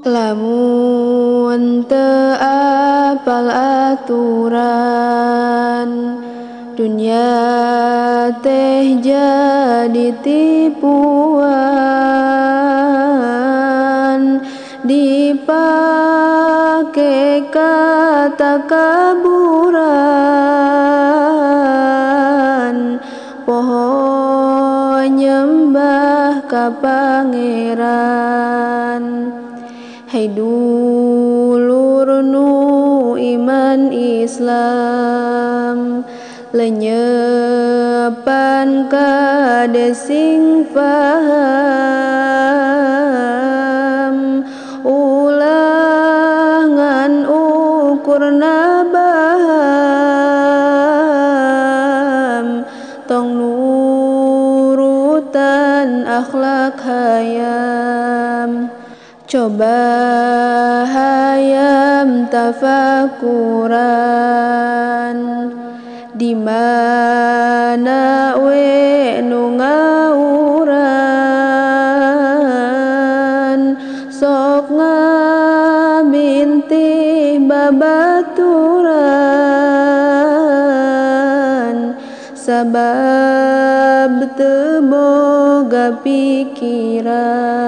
Lamun teu apal aturan, dunya teh jadi tipuan, dipake kata kaburan, poho nyembah ka Pangeran. Hai dulur nu iman Islam, lenyepan kade sing paham, ulangan ukurna baham, tong nurutan akhlak hayam. Coba hayam tafakuran, di mana we nu ngauran, sok ngabintih babaturan, sabab teu boga pikiran.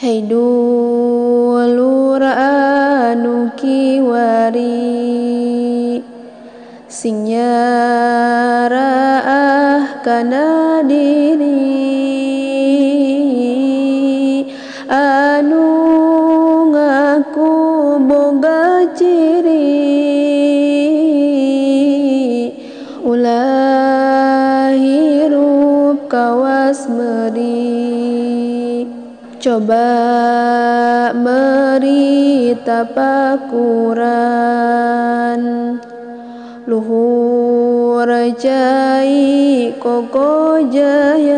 Hai dulur anu kiwari, sing nyaraah kana diri, anu ngaku boga ciri, ulah hirup kawas meuri. Coba meuri tapakuran, luhur cai kokojayan,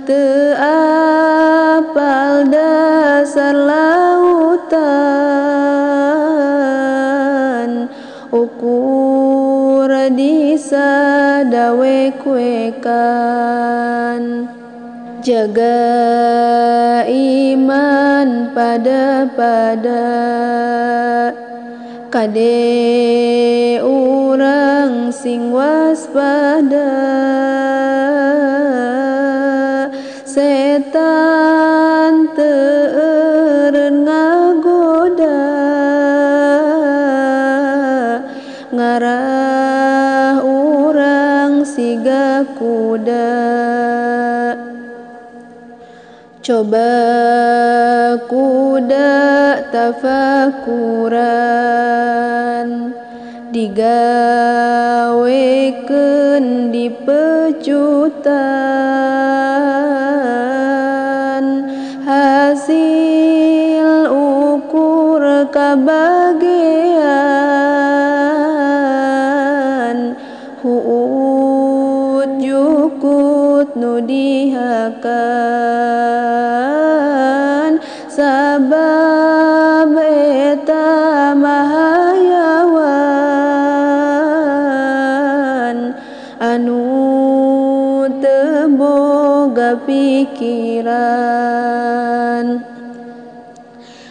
teu apal dasar lautan, ukur disadawek-wekan. Jaga iman pada kade urang sing waspada, setan teu eureun ngagoda, ngarah urang siga kuda. Coba kuda tafakuran, digawekeun di pecutan, hasil ukur kabagean, huut jukut nu dihakan, sabab eta mahayawan, anu teu boga pikiran.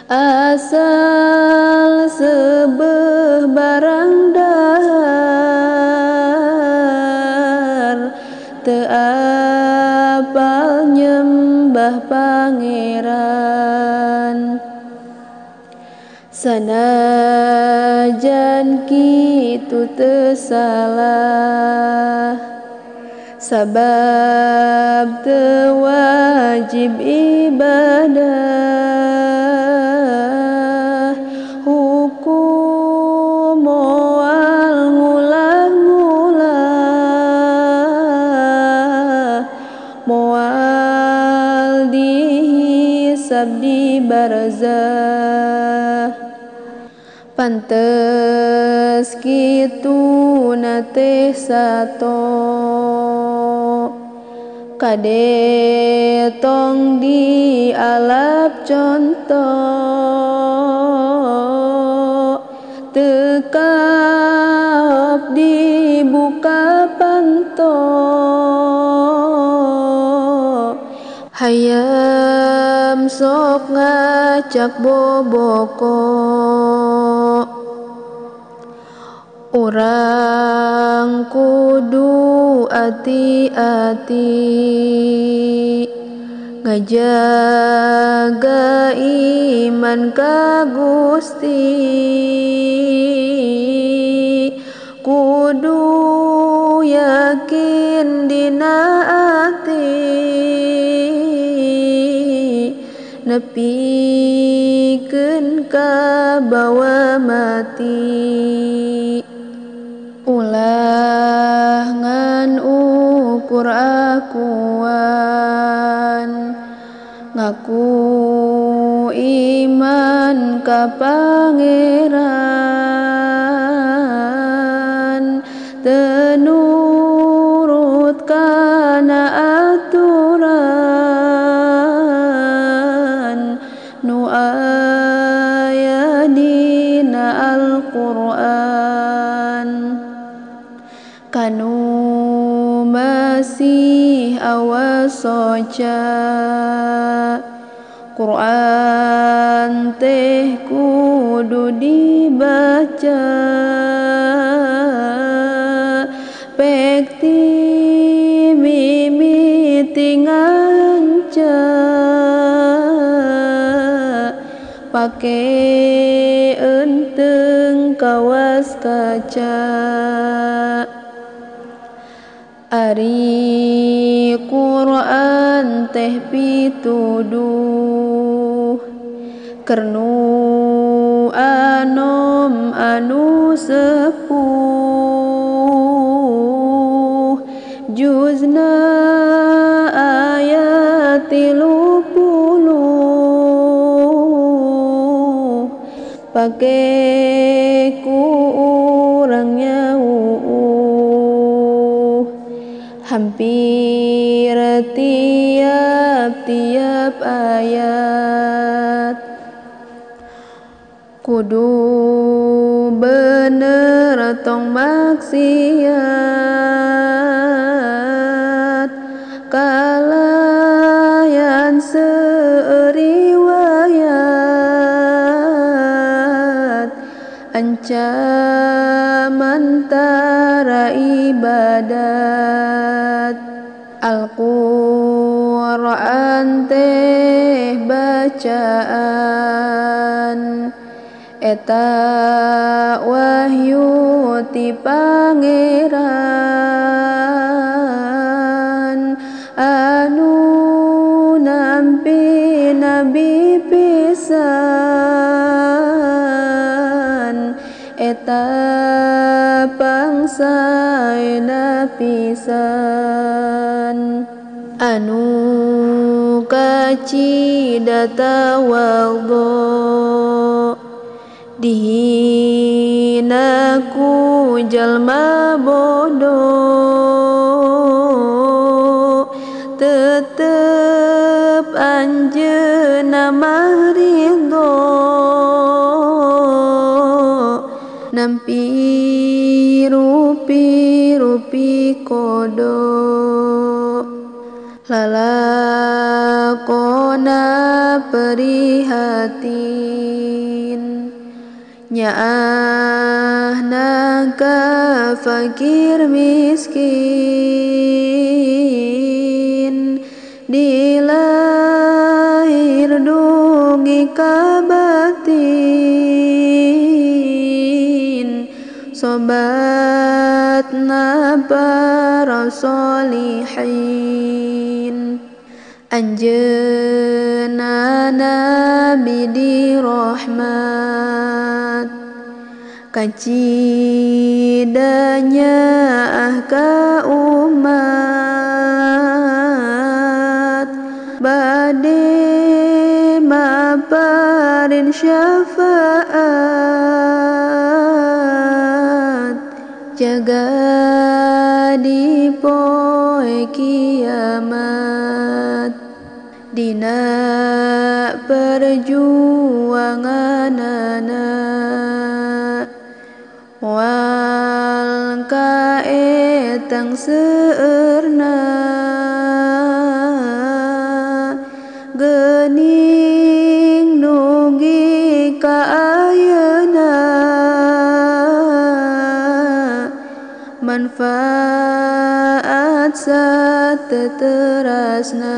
Asal seubeuh barang dahar, teu apal nyembah Pangeran. Sanajan kitu teu salah, sabab teu wajib ibadah, hukum moal ngulah-ngulah, moal dihisab di barzah. Pantes kituna teh sato, kade tong dialap contoh, teu kaop dibuka panto, hayam sok ngajak boboko urang kudu ati-ati ngajaga iman ka Gusti kudu yakin dina ati nepikeun ka bawa mati ulah ngan ukur akuan ngaku iman ka Pangeran teu nurut kana aturan nu aya dina Al-Qur'an kanu masih awas soca Quran teh kudu dibaca pek ti mimiti nganca pake enteng kawas kaca ari Quran teh pituduh kernu anom anu sepuh juzna ayat 30 pake ku urang nyauh hampir tiap-tiap ayat kudu bener tong maksiat kalayan seriwayat ancaman tara ibadat Al-Qur'an teh bacaan eta wahyu ti Pangeran anu nampi nabi pisan eta pangsaena pisan anu kacida tawadhu dihina ku jalma bodoh tetep anjeunna mah ridho nampi rupi-rupi kodok lalakona perihatin nyaahna ka fakir miskin dilahir dugi ka batin sobatna para solihin anjeunna nabi dirahmat kacidanya ka umat bade maparin syafaat jaga di poe kiamat dina perjuanganana wal kaetang seueurna geuning nugi ka ayeuna manfaat sateterasna